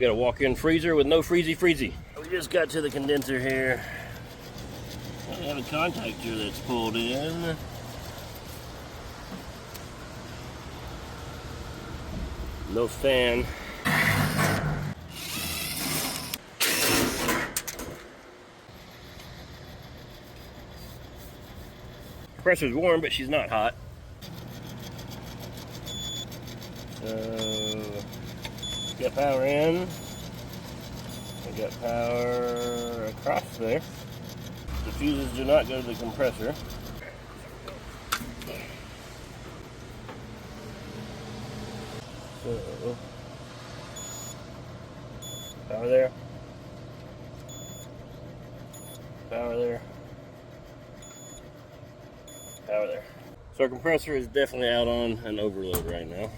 We got a walk-in freezer with no Freezy Freezy. We just got to the condenser here. We have a contactor that's pulled in. No fan. Compressor's warm, but she's not hot. Got power in. I got power across there. The fuses do not go to the compressor. So, power there. Power there. Power there. So our compressor is definitely out on an overload right now.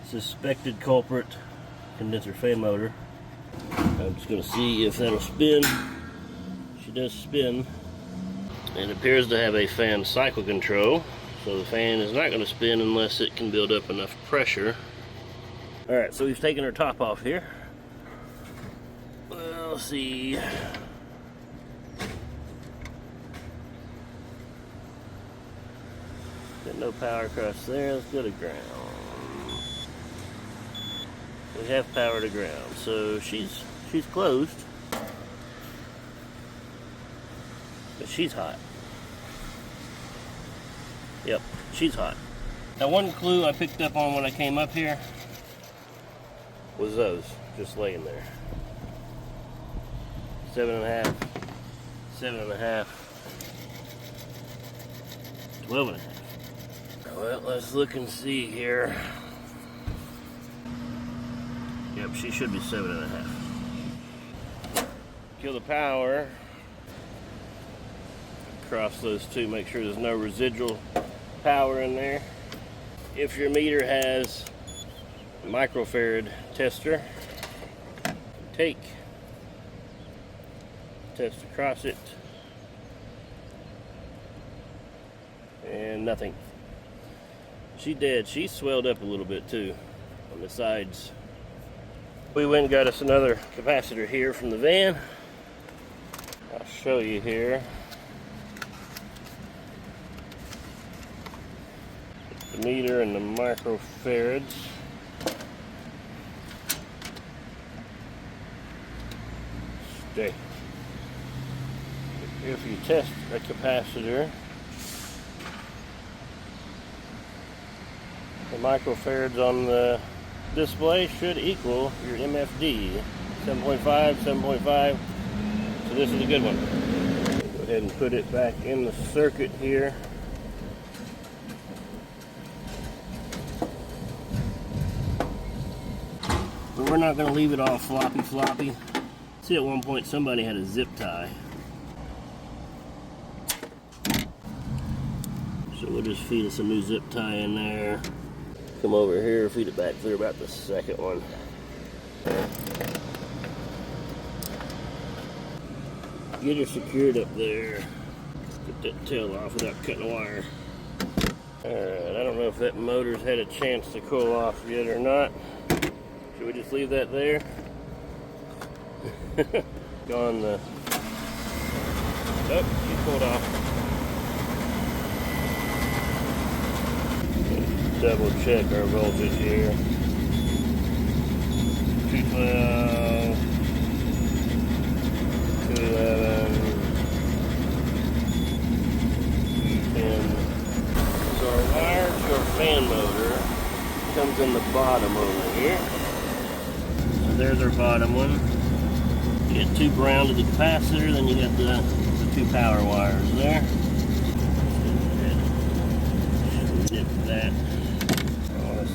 Suspected culprit, condenser fan motor. I'm just going to see if that'll spin. She does spin. It appears to have a fan cycle control, so the fan is not going to spin unless it can build up enough pressure. Alright, so we've taken our top off here. We'll see. Got no power across there. Let's go to ground. We have power to ground, so she's closed, but she's hot. Yep, she's hot. Now, one clue I picked up on when I came up here was those just laying there. 7.5, 7.5, 12.5. Well, let's look and see here. Yep, she should be 7.5. Kill the power across those two. Make sure there's no residual power in there. If your meter has a microfarad tester, take, test across it, and nothing. She dead. She swelled up a little bit too on the sides. We went and got us another capacitor here from the van. I'll show you here. The meter and the microfarads. Stay. If you test a capacitor, the microfarads on the display should equal your MFD. 7.5, 7.5. So this is a good one. Go ahead and put it back in the circuit here. But we're not going to leave it all floppy. See, at one point somebody had a zip tie. So we'll just feed us a new zip tie in there. Come over here, feed it back through about the second one. Get her secured up there. Get that tail off without cutting the wire. Alright, I don't know if that motor's had a chance to cool off yet or not. Should we just leave that there? Gone the... Oh, she pulled off. Double check our voltage here. 212, 211, 210. So our wire to our fan motor comes in the bottom over here. So there's our bottom one. You get two brown to the capacitor, then you got the two power wires there. Dip that.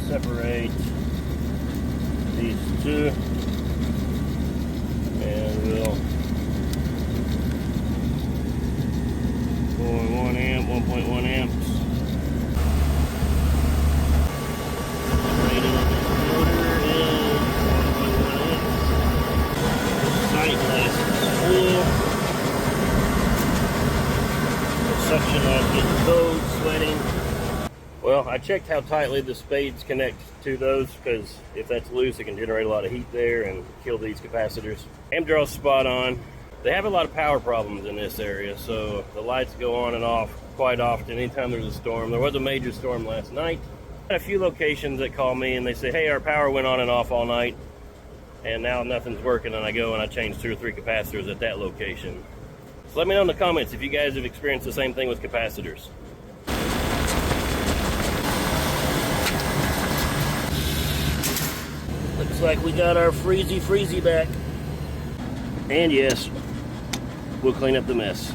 Separate these two, and we'll go 1 amp, 1.1 amps. Rating of this motor is 1.1 amps. Sight glass is full. The suction off getting cold, sweating. Well, I checked how tightly the spades connect to those, because if that's loose, it can generate a lot of heat there and kill these capacitors. Amp draw's spot on. They have a lot of power problems in this area, so the lights go on and off quite often anytime there's a storm. There was a major storm last night. I had a few locations that call me and they say, hey, our power went on and off all night and now nothing's working, and I go and I change 2 or 3 capacitors at that location. So let me know in the comments if you guys have experienced the same thing with capacitors. Looks like we got our Freezy Freezy back. And yes, we'll clean up the mess.